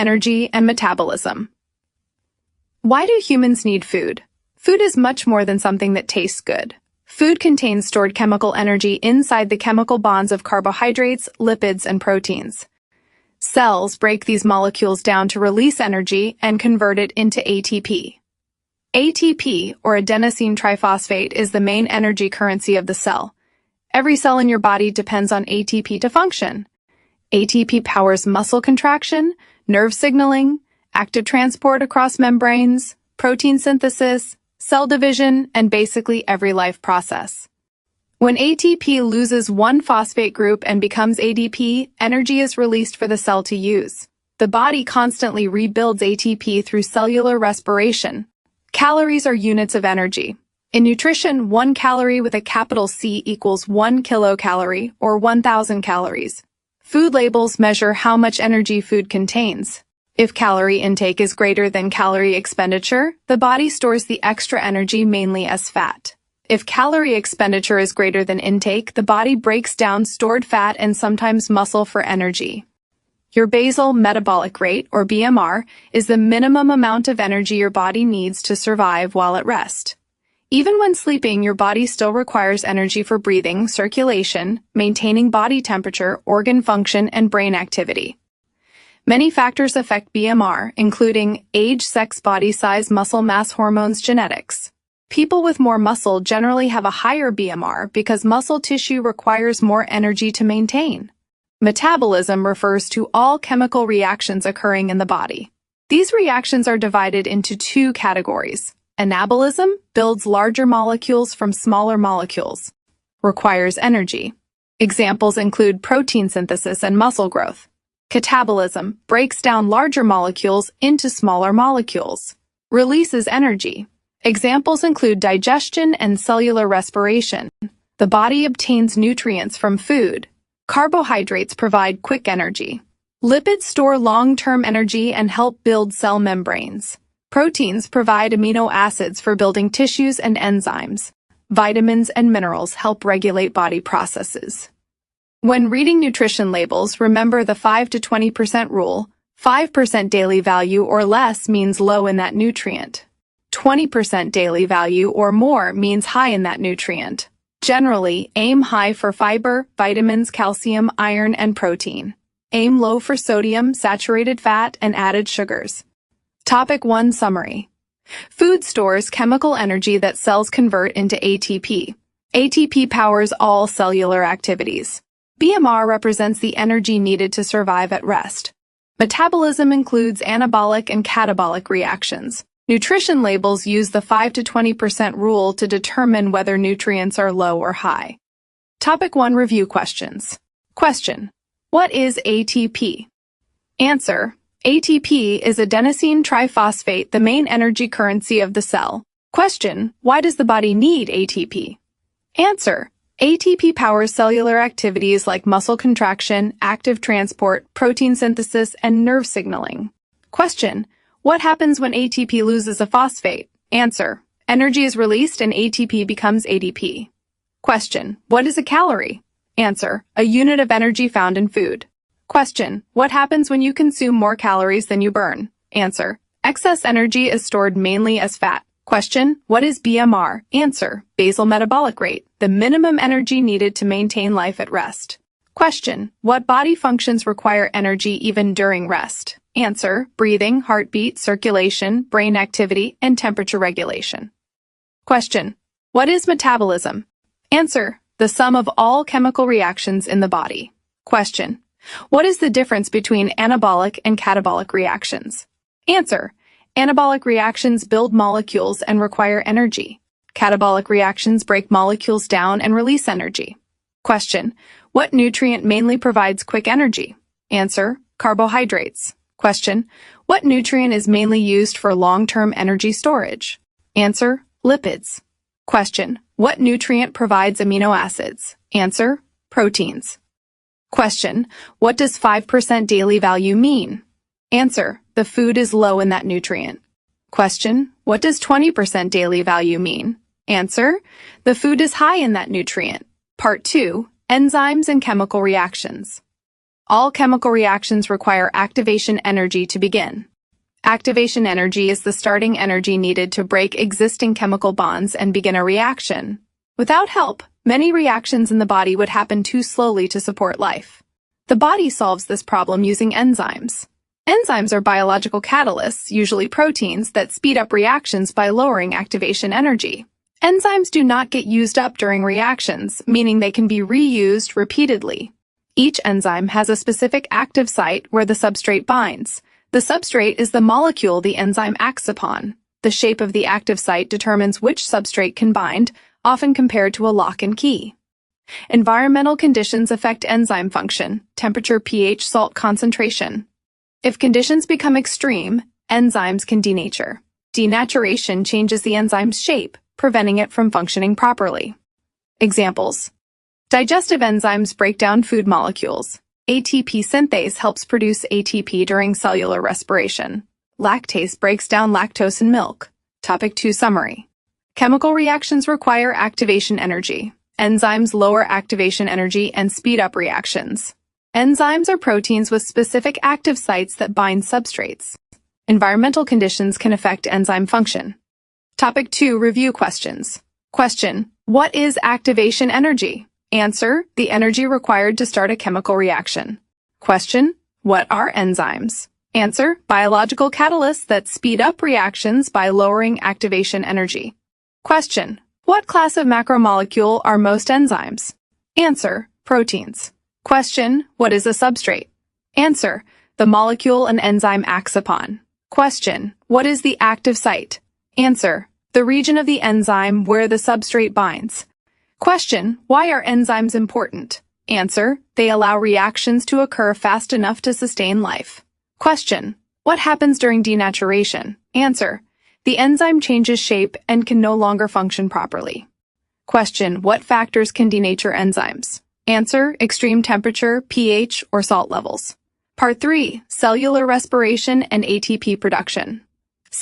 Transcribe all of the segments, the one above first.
Energy and metabolism. Why do humans need food? Food is much more than something that tastes good. Food contains stored chemical energy inside the chemical bonds of carbohydrates, lipids, and proteins. Cells break these molecules down to release energy and convert it into ATP. ATP, or adenosine triphosphate, is the main energy currency of the cell. Every cell in your body depends on ATP to function. ATP powers muscle contraction, nerve signaling, active transport across membranes, protein synthesis, cell division, and basically every life process. When ATP loses one phosphate group and becomes ADP, energy is released for the cell to use. The body constantly rebuilds ATP through cellular respiration. Calories are units of energy. In nutrition, 1 calorie with a capital C equals 1 kilocalorie, or 1,000 calories. Food labels measure how much energy food contains. If calorie intake is greater than calorie expenditure, the body stores the extra energy mainly as fat. If calorie expenditure is greater than intake, the body breaks down stored fat and sometimes muscle for energy. Your basal metabolic rate, or BMR, is the minimum amount of energy your body needs to survive while at rest. Even when sleeping, your body still requires energy for breathing, circulation, maintaining body temperature, organ function, and brain activity. Many factors affect BMR, including age, sex, body size, muscle mass, hormones, genetics. People with more muscle generally have a higher BMR because muscle tissue requires more energy to maintain. Metabolism refers to all chemical reactions occurring in the body. These reactions are divided into two categories. Anabolism builds larger molecules from smaller molecules. Requires energy. Examples include protein synthesis and muscle growth. Catabolism breaks down larger molecules into smaller molecules. Releases energy. Examples include digestion and cellular respiration. The body obtains nutrients from food. Carbohydrates provide quick energy. Lipids store long-term energy and help build cell membranes. Proteins provide amino acids for building tissues and enzymes. Vitamins and minerals help regulate body processes. When reading nutrition labels, remember the 5 to 20% rule. 5% daily value or less means low in that nutrient. 20% daily value or more means high in that nutrient. Generally, aim high for fiber, vitamins, calcium, iron, and protein. Aim low for sodium, saturated fat, and added sugars. Topic 1 Summary. Food stores chemical energy that cells convert into ATP. ATP powers all cellular activities. BMR represents the energy needed to survive at rest. Metabolism includes anabolic and catabolic reactions. Nutrition labels use the 5 to 20% rule to determine whether nutrients are low or high. Topic 1 Review questions. Question. What is ATP? Answer. ATP is adenosine triphosphate, the main energy currency of the cell. Question. Why does the body need ATP? Answer. ATP powers cellular activities like muscle contraction, active transport, protein synthesis, and nerve signaling. Question. What happens when ATP loses a phosphate? Answer. Energy is released and ATP becomes ADP. Question. What is a calorie? Answer. A unit of energy found in food. Question. What happens when you consume more calories than you burn? Answer. Excess energy is stored mainly as fat. Question. What is BMR? Answer. Basal metabolic rate, the minimum energy needed to maintain life at rest. Question. What body functions require energy even during rest? Answer. Breathing, heartbeat, circulation, brain activity, and temperature regulation. Question. What is metabolism? Answer. The sum of all chemical reactions in the body. Question. What is the difference between anabolic and catabolic reactions? Answer. Anabolic reactions build molecules and require energy. Catabolic reactions break molecules down and release energy. Question. What nutrient mainly provides quick energy? Answer. Carbohydrates. Question. What nutrient is mainly used for long-term energy storage? Answer. Lipids. Question. What nutrient provides amino acids? Answer. Proteins. Question. What does 5% daily value mean? Answer. The food is low in that nutrient. Question. What does 20% daily value mean? Answer. The food is high in that nutrient. Part 2. Enzymes and chemical reactions. All chemical reactions require activation energy to begin. Activation energy is the starting energy needed to break existing chemical bonds and begin a reaction. Without help, many reactions in the body would happen too slowly to support life. The body solves this problem using enzymes. Enzymes are biological catalysts, usually proteins, that speed up reactions by lowering activation energy. Enzymes do not get used up during reactions, meaning they can be reused repeatedly. Each enzyme has a specific active site where the substrate binds. The substrate is the molecule the enzyme acts upon. The shape of the active site determines which substrate can bind, often compared to a lock and key. Environmental conditions affect enzyme function, temperature, pH, salt concentration. If conditions become extreme, enzymes can denature. Denaturation changes the enzyme's shape, preventing it from functioning properly. Examples: digestive enzymes break down food molecules. ATP synthase helps produce ATP during cellular respiration. Lactase breaks down lactose in milk. Topic 2 Summary. Chemical reactions require activation energy. Enzymes lower activation energy and speed up reactions. Enzymes are proteins with specific active sites that bind substrates. Environmental conditions can affect enzyme function. Topic 2 Review questions. Question: what is activation energy? Answer: the energy required to start a chemical reaction. Question: what are enzymes? Answer: biological catalysts that speed up reactions by lowering activation energy. Question: what class of macromolecule are most enzymes? Answer: proteins. Question: what is a substrate? Answer: the molecule an enzyme acts upon. Question: what is the active site? Answer: the region of the enzyme where the substrate binds. Question: why are enzymes important? Answer: they allow reactions to occur fast enough to sustain life. Question: what happens during denaturation? Answer: the enzyme changes shape and can no longer function properly. Question: what factors can denature enzymes? Answer: extreme temperature, pH, or salt levels. Part 3: cellular respiration and ATP production.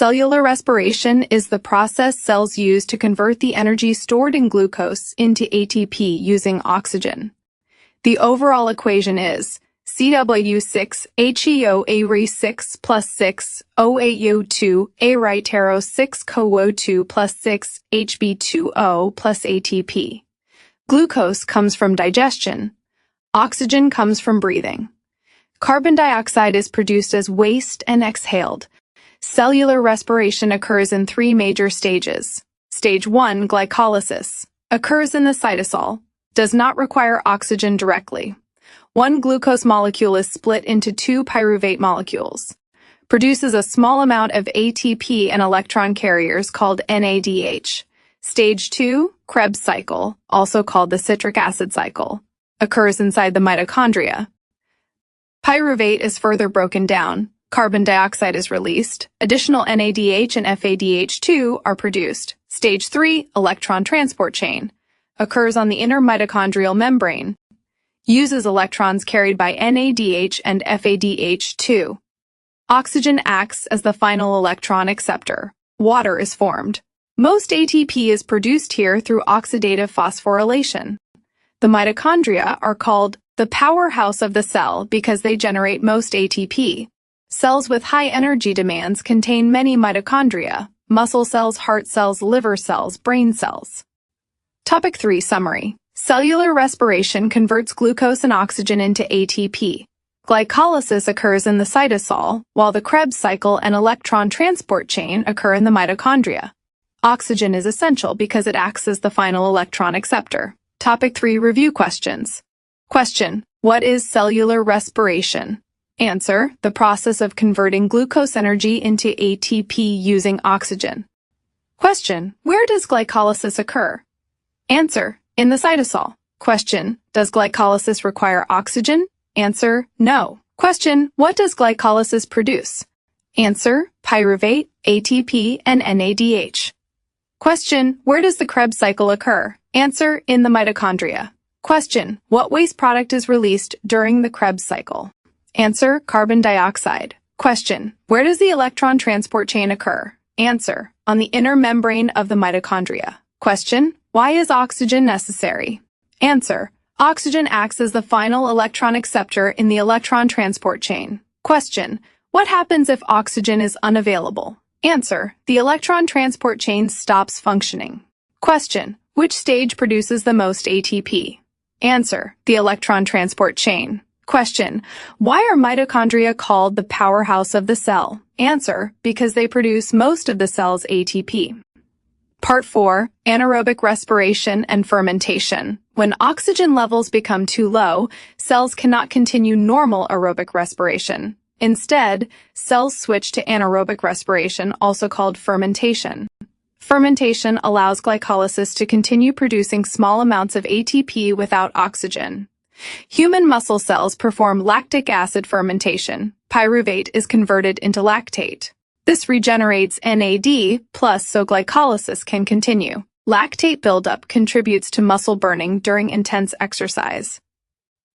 Cellular respiration is the process cells use to convert the energy stored in glucose into ATP using oxygen. The overall equation is CW6HEO-A-Re6 plus 6 OAU2 A-Ritero-6 CoO2 plus 6 HB2O plus ATP. Glucose comes from digestion. Oxygen comes from breathing. Carbon dioxide is produced as waste and exhaled. Cellular respiration occurs in 3 major stages. Stage 1, glycolysis, occurs in the cytosol, does not require oxygen directly. One glucose molecule is split into 2 pyruvate molecules, produces a small amount of ATP and electron carriers called NADH. Stage 2, Krebs cycle, also called the citric acid cycle, occurs inside the mitochondria. Pyruvate is further broken down. Carbon dioxide is released. Additional NADH and FADH2 are produced. Stage 3, electron transport chain, occurs on the inner mitochondrial membrane, uses electrons carried by NADH and FADH2. Oxygen acts as the final electron acceptor. Water is formed. Most ATP is produced here through oxidative phosphorylation. The mitochondria are called the powerhouse of the cell because they generate most ATP. Cells with high energy demands contain many mitochondria: muscle cells, heart cells, liver cells, brain cells. Topic 3 Summary. Cellular respiration converts glucose and oxygen into ATP. Glycolysis occurs in the cytosol, while the Krebs cycle and electron transport chain occur in the mitochondria. Oxygen is essential because it acts as the final electron acceptor. Topic 3 Review questions. Question: what is cellular respiration? Answer: the process of converting glucose energy into ATP using oxygen. Question: where does glycolysis occur? Answer: in the cytosol. Question: does glycolysis require oxygen? Answer: no. Question: what does glycolysis produce? Answer: pyruvate, ATP, and NADH. Question: where does the Krebs cycle occur? Answer: in the mitochondria. Question: what waste product is released during the Krebs cycle? Answer: carbon dioxide. Question: where does the electron transport chain occur? Answer: on the inner membrane of the mitochondria. Question: why is oxygen necessary? Answer: Oxygen acts as the final electron acceptor in the electron transport chain. Question: what happens if oxygen is unavailable? Answer: the electron transport chain stops functioning. Question: which stage produces the most ATP? Answer: the electron transport chain. Question: why are mitochondria called the powerhouse of the cell? Answer: because they produce most of the cell's ATP. Part 4. Anaerobic respiration and fermentation. When oxygen levels become too low, cells cannot continue normal aerobic respiration. Instead, cells switch to anaerobic respiration, also called fermentation. Fermentation allows glycolysis to continue producing small amounts of ATP without oxygen. Human muscle cells perform lactic acid fermentation. Pyruvate is converted into lactate. This regenerates NAD+, so glycolysis can continue. Lactate buildup contributes to muscle burning during intense exercise.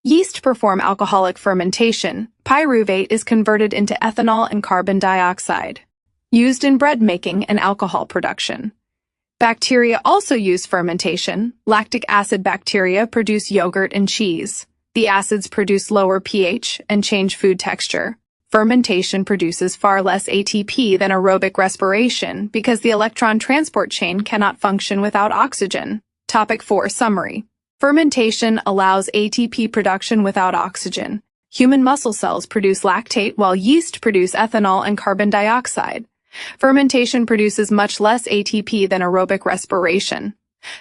Yeast perform alcoholic fermentation. Pyruvate is converted into ethanol and carbon dioxide, used in bread making and alcohol production. Bacteria also use fermentation. Lactic acid bacteria produce yogurt and cheese. The acids produce lower pH and change food texture. Fermentation produces far less ATP than aerobic respiration because the electron transport chain cannot function without oxygen. Topic 4. Summary. Fermentation allows ATP production without oxygen. Human muscle cells produce lactate while yeast produce ethanol and carbon dioxide. Fermentation produces much less ATP than aerobic respiration.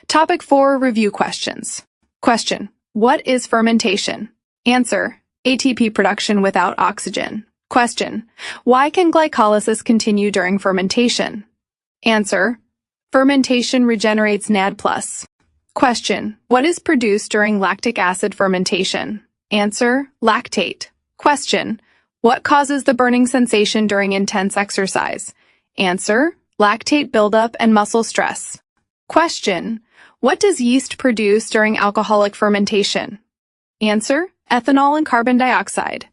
Topic 4. Review questions. Question: what is fermentation? Answer: ATP production without oxygen. Question: why can glycolysis continue during fermentation? Answer: fermentation regenerates NAD+. Question: what is produced during lactic acid fermentation? Answer: lactate. Question: what causes the burning sensation during intense exercise? Answer: lactate buildup and muscle stress. Question: what does yeast produce during alcoholic fermentation? Answer: ethanol and carbon dioxide.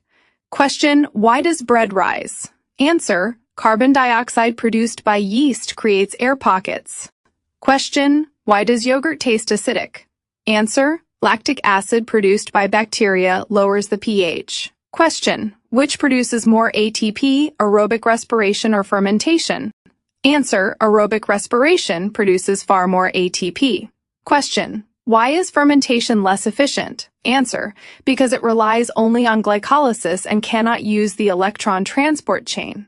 Question: why does bread rise? Answer: carbon dioxide produced by yeast creates air pockets. Question: why does yogurt taste acidic? Answer: lactic acid produced by bacteria lowers the pH. Question: which produces more ATP, aerobic respiration or fermentation? Answer: aerobic respiration produces far more ATP. Question: why is fermentation less efficient? Answer: because it relies only on glycolysis and cannot use the electron transport chain.